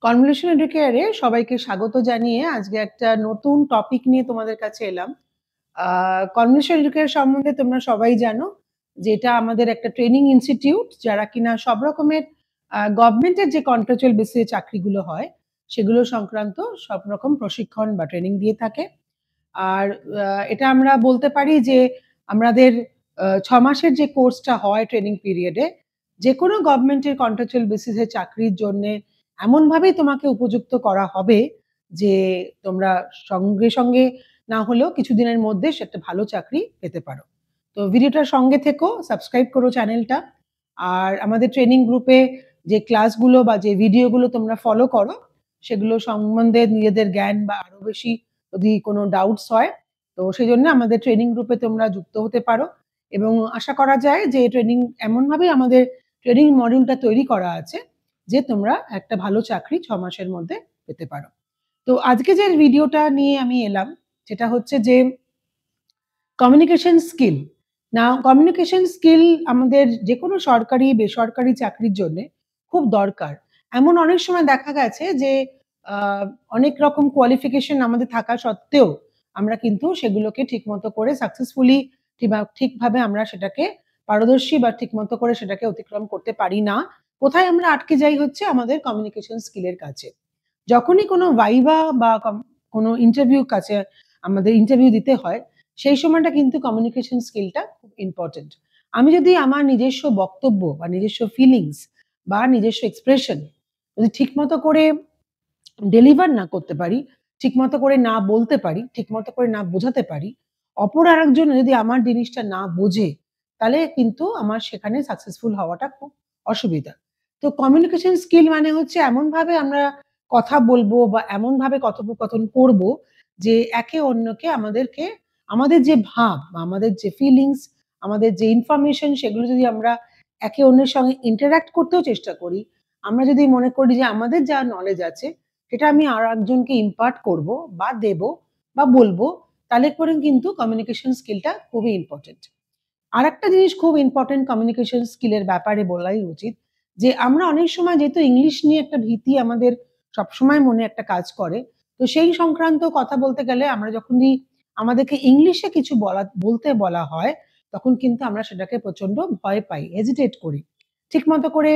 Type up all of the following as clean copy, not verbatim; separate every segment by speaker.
Speaker 1: Convolution এডুকেয়ারে সবাইকে স্বাগত জানিয়ে আজকে একটা নতুন টপিক নিয়ে তোমাদের কাছে এলাম। কনভলিউশন এডুকেয়ার সম্বন্ধে তোমরা সবাই জানো যে এটা আমাদের একটা ট্রেনিং ইনস্টিটিউট, যারা কিনা সব রকমের গভর্নমেন্টের যে কন্ট্রাকচুয়াল বেসিসে চাকরিগুলো হয় সেগুলো সংক্রান্ত সব রকম প্রশিক্ষণ বা ট্রেনিং দিয়ে থাকে। আর এটা আমরা বলতে পারি যে আমাদের 6 মাসের যে কোর্সটা হয় ট্রেনিং পিরিয়ডে, যেকোনো গভর্নমেন্টের কন্ট্রাকচুয়াল বেসিসে চাকরির জন্যে এমনভাবেই তোমাকে উপযুক্ত করা হবে যে তোমরা সঙ্গে না হলেও কিছুদিনের মধ্যে সেটা ভালো চাকরি পেতে পারো। তো ভিডিওটার সঙ্গে থেকো, সাবস্ক্রাইব করো চ্যানেলটা। আর আমাদের ট্রেনিং গ্রুপে যে ক্লাসগুলো বা যে ভিডিওগুলো তোমরা ফলো করো সেগুলো সম্বন্ধে নিজেদের জ্ঞান বা আরো বেশি যদি কোনো ডাউটস হয় তো সেই জন্য আমাদের ট্রেনিং গ্রুপে তোমরা যুক্ত হতে পারো। এবং আশা করা যায় যে ট্রেনিং এমনভাবেই আমাদের ট্রেনিং মডিউলটা তৈরি করা আছে যে তোমরা একটা ভালো চাকরি 6 মাসের মধ্যে পেতে পারো। তো আজকে যে ভিডিওটা নিয়ে আমি এলাম সেটা হচ্ছে যে কমিউনিকেশন স্কিল। না, কমিউনিকেশন স্কিল আমাদের যে কোনো সরকারি বেসরকারি চাকরির জন্য খুব দরকার। এমন অনেক সময় দেখা গেছে যে অনেক রকম কোয়ালিফিকেশন আমাদের থাকা সত্ত্বেও আমরা কিন্তু সেগুলোকে ঠিকমতো করে সাকসেসফুলি ঠিকভাবে আমরা সেটাকে পারদর্শী বা ঠিকমতো করে সেটাকে অতিক্রম করতে পারি না। কোথায় আমরা আটকে যাই হচ্ছে আমাদের কমিউনিকেশন স্কিলের কাছে। যখনই কোনো ভাইভা বা কোনো ইন্টারভিউ কাছে আমাদের ইন্টারভিউ দিতে হয় সেই সময়টা কিন্তু কমিউনিকেশন স্কিলটা খুব ইম্পর্টেন্ট। আমি যদি আমার নিজস্ব বক্তব্য বা নিজস্ব ফিলিংস বা নিজস্ব এক্সপ্রেশন যদি ঠিকমতো করে ডেলিভার না করতে পারি, ঠিকমতো করে না বলতে পারি, ঠিকমতো করে না বোঝাতে পারি, অপর আরেকজন যদি আমার জিনিসটা না বোঝে, তাহলে কিন্তু আমার সেখানে সাকসেসফুল হওয়াটা খুব অসুবিধা। তো কমিউনিকেশন স্কিল মানে হচ্ছে এমনভাবে আমরা কথা বলবো বা এমনভাবে কথোপকথন করব যে একে অন্যকে আমাদের যে ভাব বা আমাদের যে ফিলিংস, আমাদের যে ইনফরমেশন সেগুলো যদি আমরা একে অন্যের সঙ্গে ইন্টারঅ্যাক্ট করতেও চেষ্টা করি, আমরা যদি মনে করি যে আমাদের যা নলেজ আছে সেটা আমি আর একজনকে ইম্পার্ট করব বা দেব বা বলবো, তাহলে করে কিন্তু কমিউনিকেশন স্কিলটা খুবই ইম্পর্টেন্ট। আর একটা জিনিস খুব ইম্পর্টেন্ট কমিউনিকেশন স্কিলের ব্যাপারে বলাই উচিত যে আমরা অনেক সময় যেহেতু ইংলিশ নিয়ে একটা ভীতি আমাদের সবসময় মনে একটা কাজ করে, তো সেই সংক্রান্ত কথা বলতে গেলে আমরা যখনই আমাদেরকে ইংলিশে কিছু বলতে বলা হয় তখন কিন্তু আমরা সেটাকে প্রচন্ড ভয় পাই, হেজিটেট করি। ঠিকমতো করে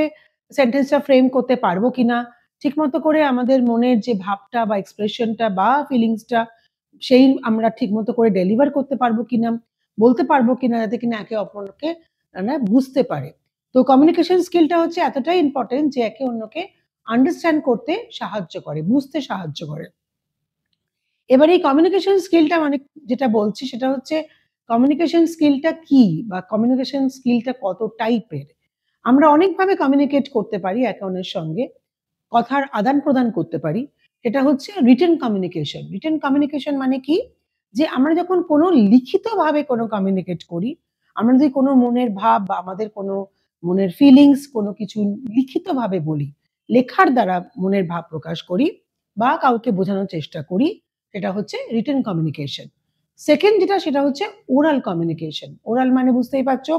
Speaker 1: সেন্টেন্সটা ফ্রেম করতে পারবো কিনা, ঠিকমতো করে আমাদের মনের যে ভাবটা বা এক্সপ্রেশনটা বা ফিলিংসটা সেই আমরা ঠিকমতো করে ডেলিভার করতে পারবো কিনা, বলতে পারবো কিনা, যাতে কিনা একে অপরকে বুঝতে পারে। তো কমিউনিকেশন স্কিলটা হচ্ছে এতটাই ইম্পর্টেন্ট যে একে অন্যকে আন্ডারস্ট্যান্ড করতে সাহায্য করে, বুঝতে সাহায্য করে। এবার এই কমিউনিকেশন স্কিলটা মানে যেটা বলছি সেটা হচ্ছে কমিউনিকেশন স্কিলটা কি বা কমিউনিকেশন স্কিলটা কত টাইপের। আমরা অনেকভাবে কমিউনিকেট করতে পারি একে অন্যের সঙ্গে, কথার আদান-প্রদান করতে পারি। সেটা হচ্ছে রিটেন কমিউনিকেশন। রিটেন কমিউনিকেশন মানে কি? যে আমরা যখন কোনো লিখিতভাবে কোনো কমিউনিকেট করি, আমরা যদি কোনো মনের ভাব বা আমাদের কোনো মনের ফিলিংস কোনো কিছু লিখিতভাবে বলি, লেখার দ্বারা মনের ভাব প্রকাশ করি বা কাউকে বোঝানোর চেষ্টা করি, সেটা হচ্ছে রিটেন কমিউনিকেশন। সেকেন্ড যেটা সেটা হচ্ছে ওরাল কমিউনিকেশন। ওরাল মানে বুঝতেই পারছো,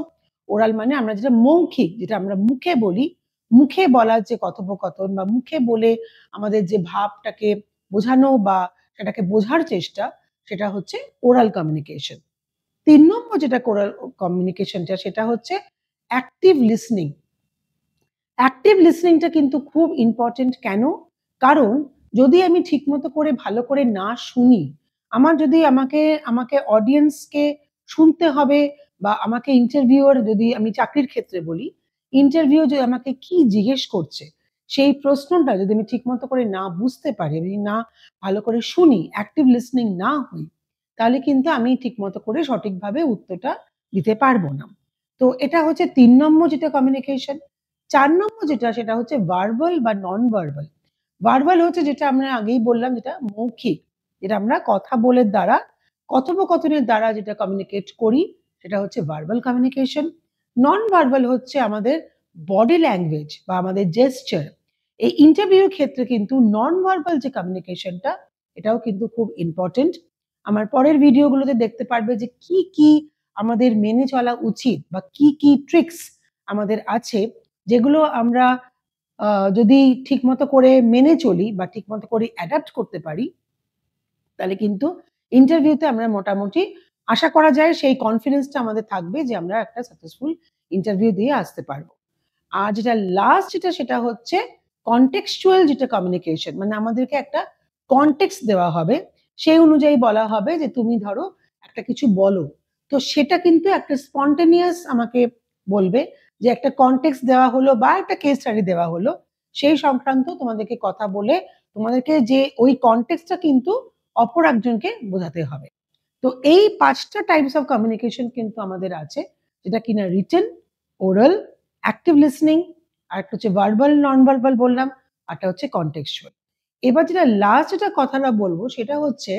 Speaker 1: ওরাল মানে আমরা যেটা মৌখিক, যেটা আমরা মুখে বলি, মুখে বলার যে কথোপকথন বা মুখে বলে আমাদের যে ভাবটাকে বোঝানো বা সেটাকে বোঝার চেষ্টা, সেটা হচ্ছে ওরাল কমিউনিকেশন। ৩ নম্বর যেটা ওরাল কমিউনিকেশনটা সেটা হচ্ছে অ্যাক্টিভ লিসনিং। অ্যাক্টিভ লিসনিংটা কিন্তু খুব ইম্পর্টেন্ট। কেন? কারণ যদি আমি ঠিকমতো করে ভালো করে না শুনি, আমার যদি আমাকে অডিয়েন্সকে শুনতে হবে বা আমাকে ইন্টারভিউয়ার যদি আমি চাকরির ক্ষেত্রে বলি, ইন্টারভিউ যদি আমাকে কি জিজ্ঞেস করছে, সেই প্রশ্নটা যদি আমি ঠিকমতো করে না বুঝতে পারি, আমি না ভালো করে শুনি, অ্যাক্টিভ লিসনিং না হই, তাহলে কিন্তু আমি ঠিকমতো করে সঠিকভাবে উত্তরটা দিতে পারব না। তো এটা হচ্ছে ৩ নম্বর যেটা কমিউনিকেশন। ৪ নম্বর যেটা সেটা হচ্ছে ভার্বাল বা নন ভার্বাল। ভার্বাল হচ্ছে যেটা আমরা আগেই বললাম, যেটা মৌখিক, যেটা আমরা কথা বলার দ্বারা কথোপকথনের দ্বারা যেটা কমিউনিকেট করি সেটা হচ্ছে ভার্বাল কমিউনিকেশন। নন ভার্বাল হচ্ছে আমাদের বডি ল্যাঙ্গুয়েজ বা আমাদের জেস্চার। এই ইন্টারভিউর ক্ষেত্রে কিন্তু নন ভার্বাল যে কমিউনিকেশনটা এটাও কিন্তু খুব ইম্পর্টেন্ট। আমার পরের ভিডিওগুলোতে দেখতে পারবে যে কি আমাদের মেনে চলা উচিত বা কি ট্রিক্স আমাদের আছে যেগুলো আমরা যদি ঠিকমতো করে মেনে চলি বা ঠিকমতো করে অ্যাডাপ্ট করতে পারি, তাহলে কিন্তু ইন্টারভিউতে আমরা মোটামুটি আশা করা যায় সেই কনফিডেন্সটা আমাদের থাকবে যে আমরা একটা সাকসেসফুল ইন্টারভিউ দিয়ে আসতে পারবো। আর যেটা লাস্ট সেটা হচ্ছে কনটেক্সচুয়াল যেটা কমিউনিকেশন, মানে আমাদেরকে একটা কনটেক্সট দেওয়া হবে। সেই অনুযায়ী বলা হবে যে তুমি ধরো একটা কিছু বলো। তো সেটা কিন্তু একটা স্পন্টেনিয়াস আমাকে বলবে যে একটা কনটেক্সট দেওয়া হলো বা একটা কেস স্টাডি দেওয়া হলো। সেই সংক্রান্ত তোমাদেরকে কথা বলে তোমাদেরকে যে ওই কনটেক্সটটা কিন্তু অপর একজনকে বোঝাতে হবে। তো এই ৫ টা টাইপস অফ কমিউনিকেশন কিন্তু আমাদের আছে। যেটা কিনা রিটেন, ওরাল, অ্যাক্টিভ লিসনিং, আরেকটা হচ্ছে ভার্বাল, নন ভার্বাল বললাম, আরটা হচ্ছে কনটেক্সচুয়াল। এবার যেটা লাস্ট যেটা কথাটা বলব সেটা হচ্ছে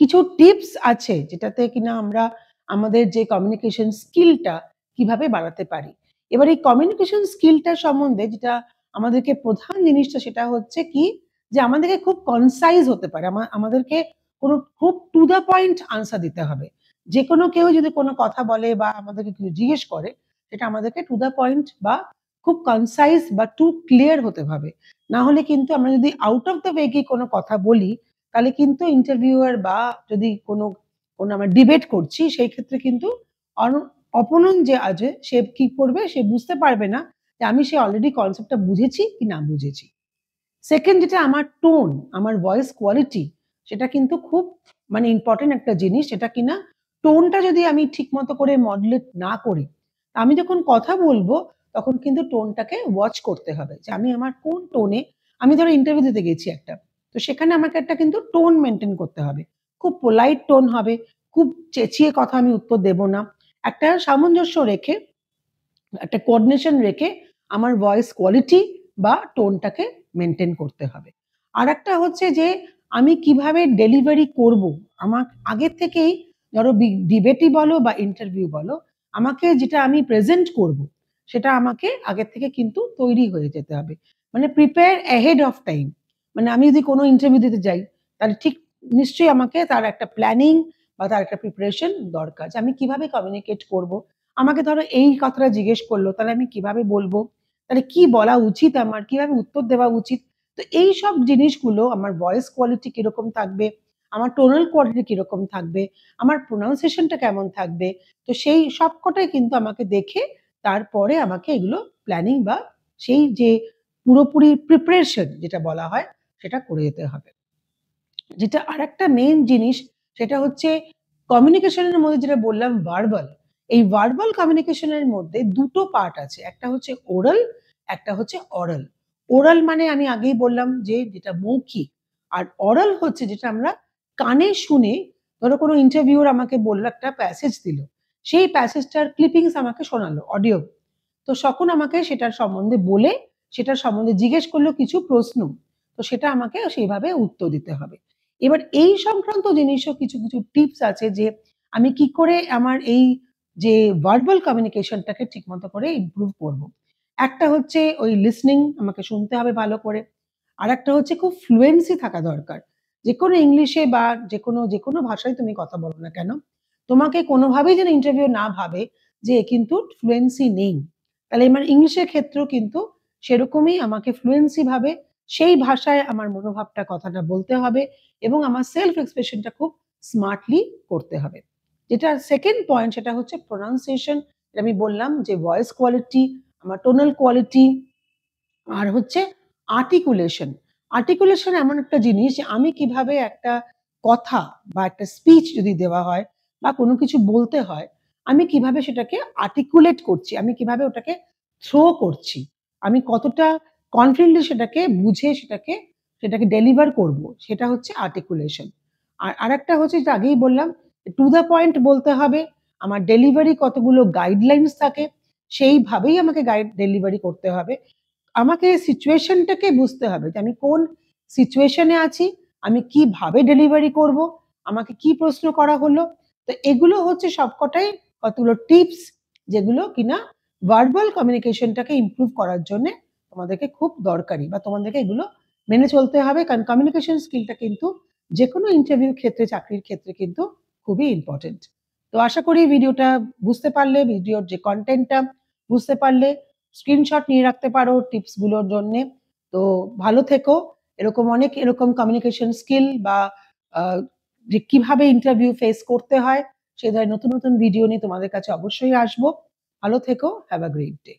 Speaker 1: কিছু টিপস আছে যেটাতে কিনা আমরা আমাদের যে কমিউনিকেশন স্কিলটা কিভাবে বাড়াতে পারি। এবার এই কমিউনিকেশন স্কিলটা সম্বন্ধে যেটা আমাদেরকে প্রধান জিনিসটা সেটা হচ্ছে কি যে আমাদেরকে খুব কনসাইজ হতে পারে। আমাদেরকে কোনো খুব টু দ্য পয়েন্ট আনসার দিতে হবে। যেকোনো কেউ যদি কোনো কথা বলে বা আমাদেরকে কিছু জিজ্ঞেস করে সেটা আমাদেরকে টু দ্য পয়েন্ট বা খুব কনসাইজ বা টু ক্লিয়ার হতে হবে। না হলে কিন্তু আমরা যদি আউট অফ দ্য ওয়ে গিয়ে কোনো কথা বলি তাহলে কিন্তু ইন্টারভিউয়ার বা যদি কোনো আমরা ডিবেট করছি সেই ক্ষেত্রে কিন্তু অন অপোনেন্ট যে আছে সে কি করবে? সে বুঝতে পারবে না যে আমি সে অলরেডি কনসেপ্টটা বুঝেছি কি না বুঝেছি। সেকেন্ড যেটা আমার টোন, আমার ভয়েস কোয়ালিটি সেটা কিন্তু খুব মানে ইম্পোর্টেন্ট একটা জিনিস। সেটা কিনা টোনটা যদি আমি ঠিকমতো করে মডুলেট না করি, আমি যখন কথা বলবো তখন কিন্তু টোনটাকে ওয়াচ করতে হবে। যে আমি আমার কোন টোনে আমি ধরো ইন্টারভিউ দিতে গেছি একটা। তো সেখানে আমাকে একটা কিন্তু টোন মেইনটেইন করতে হবে। খুব পোলাইট টোন হবে, খুব চেঁচিয়ে কথা আমি উত্তর দেব না। একটা সামঞ্জস্য রেখে একটা কোঅর্ডিনেশন রেখে আমার ভয়েস কোয়ালিটি বা টোনটাকে মেইনটেইন করতে হবে। আরেকটা হচ্ছে যে আমি কিভাবে ডেলিভারি করব, আমার আগের থেকেই ধরো ডিবেটই বলো বা ইন্টারভিউ বলো, আমাকে যেটা আমি প্রেজেন্ট করব, সেটা আমাকে আগের থেকে কিন্তু তৈরি হয়ে যেতে হবে। মানে প্রিপেয়ার অ্যাহেড অফ টাইম। মানে আমি যদি কোনো ইন্টারভিউ দিতে যাই, তাহলে ঠিক নিশ্চয়ই আমাকে তার একটা প্ল্যানিং বা তার একটা প্রিপারেশন দরকার। যে আমি কিভাবে কমিউনিকেট করব। আমাকে ধরো এই কথাটা জিজ্ঞেস করলো, তাহলে আমি কিভাবে বলবো? তাহলে কি বলা উচিত আমার? কিভাবে উত্তর দেওয়া উচিত? তো এইসব জিনিসগুলো আমার ভয়েস কোয়ালিটি কিরকম থাকবে, আমার টোনাল কোয়ালিটি কিরকম থাকবে, আমার প্রোনাউন্সিয়েশন টা কেমন থাকবে। তো সেই সবকটাই কিন্তু আমাকে দেখে তারপরে আমাকে এগুলো প্ল্যানিং বা সেই যে পুরোপুরি প্রিপারেশন যেটা বলা হয় সেটা করে যেতে হবে। যেটা আরেকটা মেইন জিনিস সেটা হচ্ছে কমিউনিকেশন এর মধ্যে যেটা বললাম ভার্বাল। এই ভার্বাল কমিউনিকেশন এর মধ্যে ২ টো পার্ট আছে। একটা হচ্ছে ওরাল, একটা হচ্ছে অরাল। ওরাল মানে আমি আগেই বললাম যে যেটা মৌখিক। আর অরাল হচ্ছে যেটা আমরা কানে শুনে ধরো কোনো ইন্টারভিউয়ার আমাকে বলল একটা প্যাসেজ দিল। সেই প্যাসেজটার ক্লিপিংস আমাকে শোনালো অডিও। তো তখন আমাকে সেটার সম্বন্ধে বলে সেটার সম্বন্ধে জিজ্ঞেস করলো কিছু প্রশ্ন। তো সেটা আমাকে সেইভাবে উত্তর দিতে হবে। এবার এই সংক্রান্ত জিনিসও কিছু টিপস আছে যে আমি কি করে আমার এই যে ভার্বাল কমিউনিকেশনটাকে ঠিকমতো করে ইমপ্রুভ করব। একটা হচ্ছে ওই লিসনিং আমাকে শুনতে হবে ভালো করে। আরেকটা হচ্ছে খুব ফ্লুয়েন্সি থাকা দরকার। যেকোনো ইংলিশে বা যেকোনো ভাষায় তুমি কথা বলো না কেন, তোমাকে কোনোভাবেই যেন ইন্টারভিউ না ভাবে যে এ কিন্তু ফ্লুয়েন্সি নেই। তাহলে আমার ইংলিশের ক্ষেত্রেও কিন্তু সেরকমই আমাকে ফ্লুয়েন্সি ভাবে সেই ভাষায় আমার মনোভাবটা কথাটা বলতে হবে এবং আমার সেলফ এক্সপ্রেশনটা খুব স্মার্টলি করতে হবে। যেটা সেকেন্ড পয়েন্ট সেটা হচ্ছে প্রোনাউন্সিয়েশন। আমি বললাম যে ভয়েস কোয়ালিটি, আমার টোনাল কোয়ালিটি আর হচ্ছে আর্টিকুলেশন। আর্টিকুলেশন এমন একটা জিনিস যে আমি কিভাবে একটা কথা বা একটা স্পিচ যদি দেওয়া হয় বা কোনো কিছু বলতে হয়, আমি কিভাবে সেটাকে আর্টিকুলেট করছি, আমি কিভাবে ওটাকে থ্রো করছি, আমি কতটা কনফিডেন্টলি সেটাকে বুঝে সেটাকে ডেলিভার করব, সেটা হচ্ছে আর্টিকুলেশন। আর আরেকটা হচ্ছে যেটা আগেই বললাম টু দ্য পয়েন্ট বলতে হবে। আমার ডেলিভারি কতগুলো গাইডলাইনস থাকে, সেইভাবেই আমাকে ডেলিভারি করতে হবে। আমাকে সিচুয়েশনটাকে বুঝতে হবে যে আমি কোন সিচুয়েশনে আছি, আমি কিভাবে ডেলিভারি করব, আমাকে কি প্রশ্ন করা হলো। তো এগুলো হচ্ছে সবকটাই কতগুলো টিপস যেগুলো কিনা ভার্বাল কমিউনিকেশনটাকে ইমপ্রুভ করার জন্যে তোমাদেরকে খুব দরকারি বা তোমাদেরকে এগুলো মেনে চলতে হবে। কারণ কমিউনিকেশন স্কিলটা কিন্তু যেকোনো ইন্টারভিউ ক্ষেত্রে, চাকরির ক্ষেত্রে কিন্তু খুবই ইম্পোর্টেন্ট। তো আশা করি ভিডিওটা বুঝতে পারলে, ভিডিওর যে কনটেন্টটা বুঝতে পারলে। স্ক্রিনশট নিয়ে রাখতে পারো টিপস গুলোর জন্য। তো ভালো থেকো। এরকম কমিউনিকেশন স্কিল বা যে কিভাবে ইন্টারভিউ ফেস করতে হয় সে ধরনের নতুন নতুন ভিডিও নিয়ে তোমাদের কাছে অবশ্যই আসবো। ভালো থেকো। Have a great day.